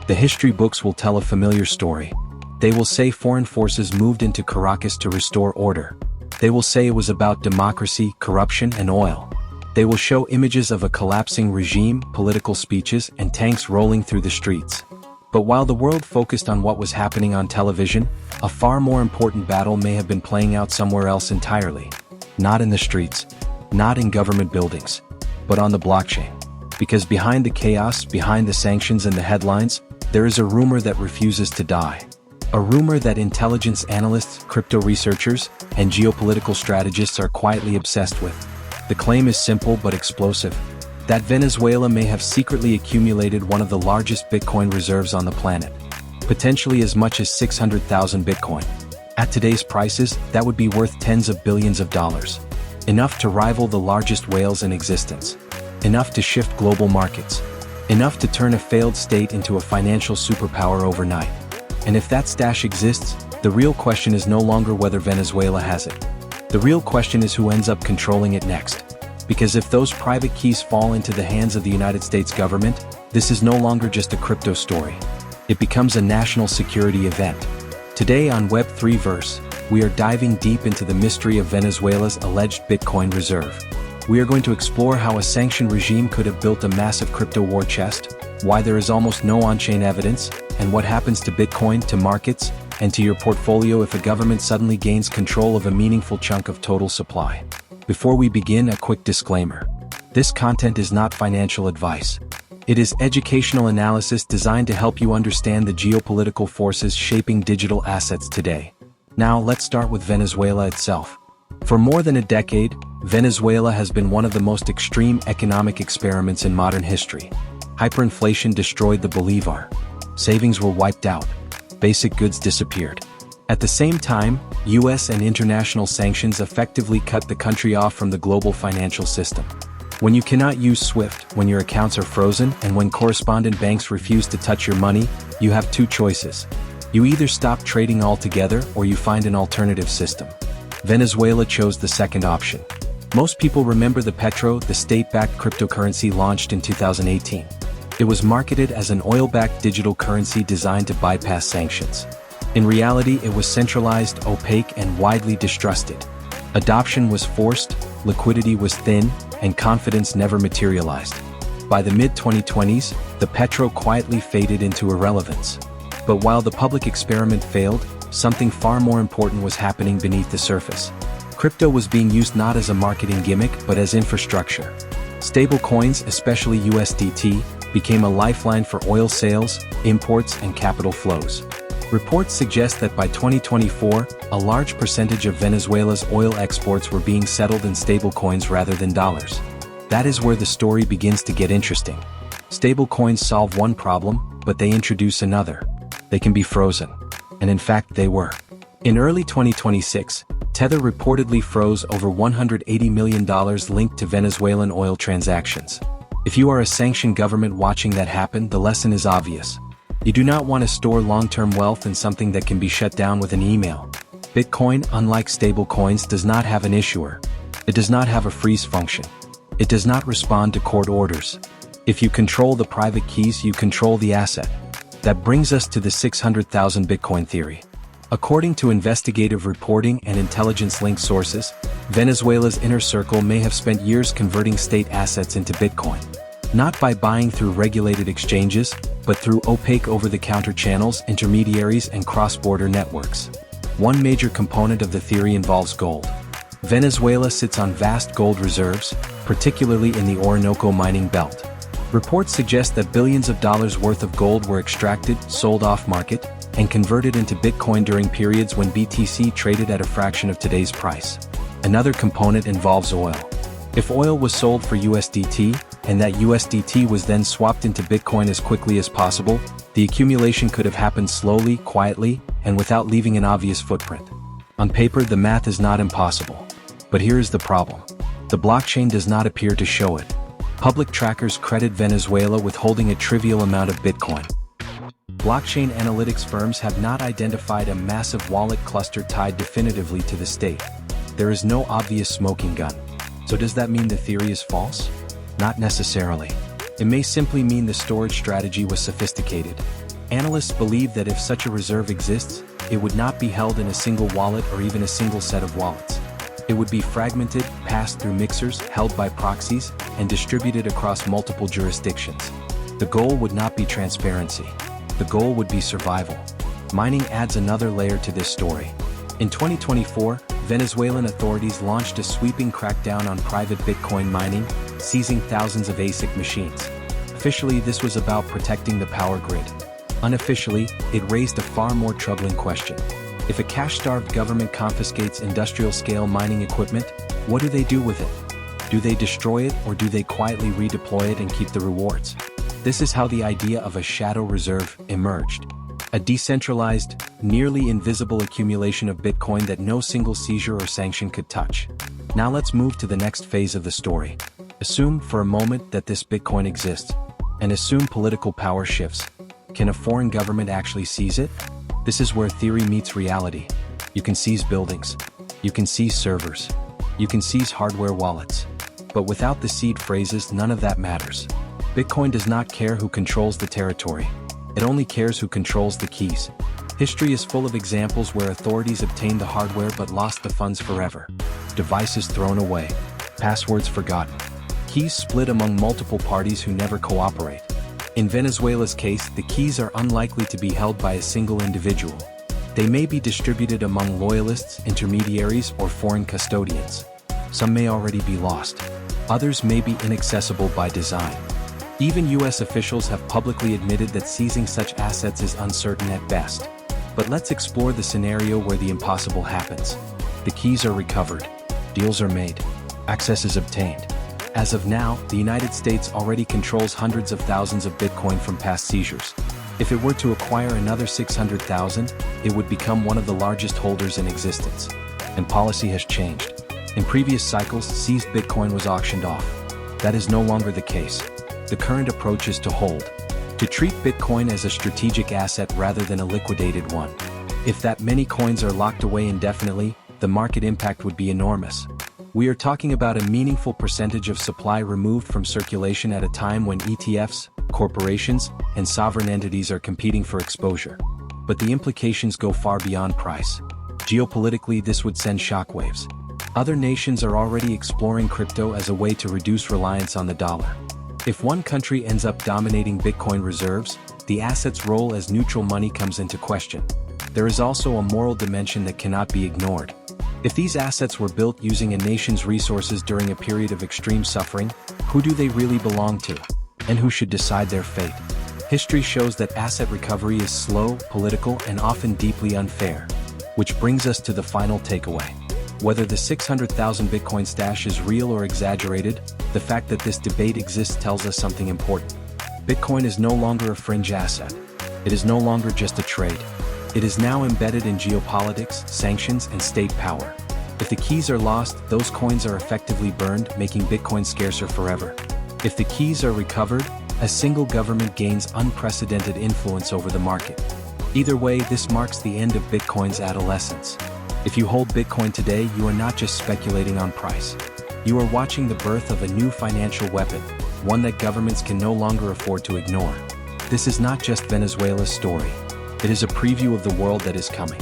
The history books will tell a familiar story. They will say foreign forces moved into Caracas to restore order. They will say it was about democracy, corruption, and oil. They will show images of a collapsing regime, political speeches, and tanks rolling through the streets. But while the world focused on what was happening on television, a far more important battle may have been playing out somewhere else entirely. Not in the streets, not in government buildings, but on the blockchain. Because behind the chaos, behind the sanctions and the headlines, there is a rumor that refuses to die. A rumor that intelligence analysts, crypto researchers, and geopolitical strategists are quietly obsessed with. The claim is simple but explosive: that Venezuela may have secretly accumulated one of the largest Bitcoin reserves on the planet. Potentially as much as 600,000 Bitcoin. At today's prices, that would be worth tens of billions of dollars. Enough to rival the largest whales in existence. Enough to shift global markets. Enough to turn a failed state into a financial superpower overnight. And if that stash exists, the real question is no longer whether Venezuela has it. The real question is who ends up controlling it next. Because if those private keys fall into the hands of the United States government, this is no longer just a crypto story. It becomes a national security event. Today on Web3 Verse, we are diving deep into the mystery of Venezuela's alleged Bitcoin reserve. We are going to explore how a sanctioned regime could have built a massive crypto war chest, why there is almost no on-chain evidence, and what happens to Bitcoin, to markets, and to your portfolio if a government suddenly gains control of a meaningful chunk of total supply. Before we begin, a quick disclaimer. This content is not financial advice. It is educational analysis designed to help you understand the geopolitical forces shaping digital assets today. Now let's start with Venezuela itself. For more than a decade, Venezuela has been one of the most extreme economic experiments in modern history. Hyperinflation destroyed the bolivar. Savings were wiped out. Basic goods disappeared. At the same time, US and international sanctions effectively cut the country off from the global financial system. When you cannot use SWIFT, when your accounts are frozen, and when correspondent banks refuse to touch your money, you have two choices. You either stop trading altogether or you find an alternative system. Venezuela chose the second option. Most people remember the Petro, the state-backed cryptocurrency launched in 2018. It was marketed as an oil-backed digital currency designed to bypass sanctions. In reality, it was centralized, opaque, and widely distrusted. Adoption was forced, liquidity was thin, and confidence never materialized. By the mid-2020s, the Petro quietly faded into irrelevance. But while the public experiment failed, something far more important was happening beneath the surface. Crypto was being used not as a marketing gimmick but as infrastructure. Stable coins, especially USDT, became a lifeline for oil sales, imports, and capital flows. Reports suggest that by 2024, a large percentage of Venezuela's oil exports were being settled in stablecoins rather than dollars. That is where the story begins to get interesting. Stablecoins solve one problem, but they introduce another. They can be frozen. And in fact, they were. In early 2026, Tether reportedly froze over $180 million linked to Venezuelan oil transactions. If you are a sanctioned government watching that happen, the lesson is obvious. You do not want to store long-term wealth in something that can be shut down with an email. Bitcoin, unlike stablecoins, does not have an issuer. It does not have a freeze function. It does not respond to court orders. If you control the private keys, you control the asset. That brings us to the 600,000 Bitcoin theory. According to investigative reporting and intelligence-linked sources, Venezuela's inner circle may have spent years converting state assets into Bitcoin. Not by buying through regulated exchanges, but through opaque over-the-counter channels, intermediaries, and cross-border networks. One major component of the theory involves gold. Venezuela sits on vast gold reserves, particularly in the Orinoco mining belt. Reports suggest that billions of dollars worth of gold were extracted, sold off-market, and converted into Bitcoin during periods when BTC traded at a fraction of today's price. Another component involves oil. If oil was sold for USDT, and that USDT was then swapped into Bitcoin as quickly as possible, the accumulation could have happened slowly, quietly, and without leaving an obvious footprint. On paper, the math is not impossible. But here is the problem. The blockchain does not appear to show it. Public trackers credit Venezuela with holding a trivial amount of Bitcoin. Blockchain analytics firms have not identified a massive wallet cluster tied definitively to the state. There is no obvious smoking gun. So does that mean the theory is false? Not necessarily. It may simply mean the storage strategy was sophisticated. Analysts believe that if such a reserve exists, it would not be held in a single wallet or even a single set of wallets. It would be fragmented, passed through mixers, held by proxies, and distributed across multiple jurisdictions. The goal would not be transparency. The goal would be survival. Mining adds another layer to this story. In 2024, Venezuelan authorities launched a sweeping crackdown on private Bitcoin mining, seizing thousands of ASIC machines. Officially, this was about protecting the power grid. Unofficially, it raised a far more troubling question. If a cash-starved government confiscates industrial-scale mining equipment, what do they do with it? Do they destroy it, or do they quietly redeploy it and keep the rewards? This is how the idea of a shadow reserve emerged. A decentralized, nearly invisible accumulation of Bitcoin that no single seizure or sanction could touch. Now let's move to the next phase of the story. Assume for a moment that this Bitcoin exists, and assume political power shifts. Can a foreign government actually seize it? This is where theory meets reality. You can seize buildings. You can seize servers. You can seize hardware wallets. But without the seed phrases, none of that matters. Bitcoin does not care who controls the territory. It only cares who controls the keys. History is full of examples where authorities obtained the hardware but lost the funds forever. Devices thrown away. Passwords forgotten. Keys split among multiple parties who never cooperate. In Venezuela's case, the keys are unlikely to be held by a single individual. They may be distributed among loyalists, intermediaries, or foreign custodians. Some may already be lost. Others may be inaccessible by design. Even US officials have publicly admitted that seizing such assets is uncertain at best. But let's explore the scenario where the impossible happens. The keys are recovered. Deals are made. Access is obtained. As of now, the United States already controls hundreds of thousands of Bitcoin from past seizures. If it were to acquire another 600,000, it would become one of the largest holders in existence. And policy has changed. In previous cycles, seized Bitcoin was auctioned off. That is no longer the case. The current approach is to hold. To treat Bitcoin as a strategic asset rather than a liquidated one. If that many coins are locked away indefinitely, the market impact would be enormous. We are talking about a meaningful percentage of supply removed from circulation at a time when ETFs, corporations, and sovereign entities are competing for exposure. But the implications go far beyond price. Geopolitically, this would send shockwaves. Other nations are already exploring crypto as a way to reduce reliance on the dollar. If one country ends up dominating Bitcoin reserves, the asset's role as neutral money comes into question. There is also a moral dimension that cannot be ignored. If these assets were built using a nation's resources during a period of extreme suffering, who do they really belong to? And who should decide their fate? History shows that asset recovery is slow, political, and often deeply unfair. Which brings us to the final takeaway. Whether the 600,000 Bitcoin stash is real or exaggerated, the fact that this debate exists tells us something important. Bitcoin is no longer a fringe asset. It is no longer just a trade. It is now embedded in geopolitics, sanctions, and state power. If the keys are lost, those coins are effectively burned, making Bitcoin scarcer forever. If the keys are recovered, a single government gains unprecedented influence over the market. Either way, this marks the end of Bitcoin's adolescence. If you hold Bitcoin today, you are not just speculating on price. You are watching the birth of a new financial weapon, one that governments can no longer afford to ignore. This is not just Venezuela's story. It is a preview of the world that is coming.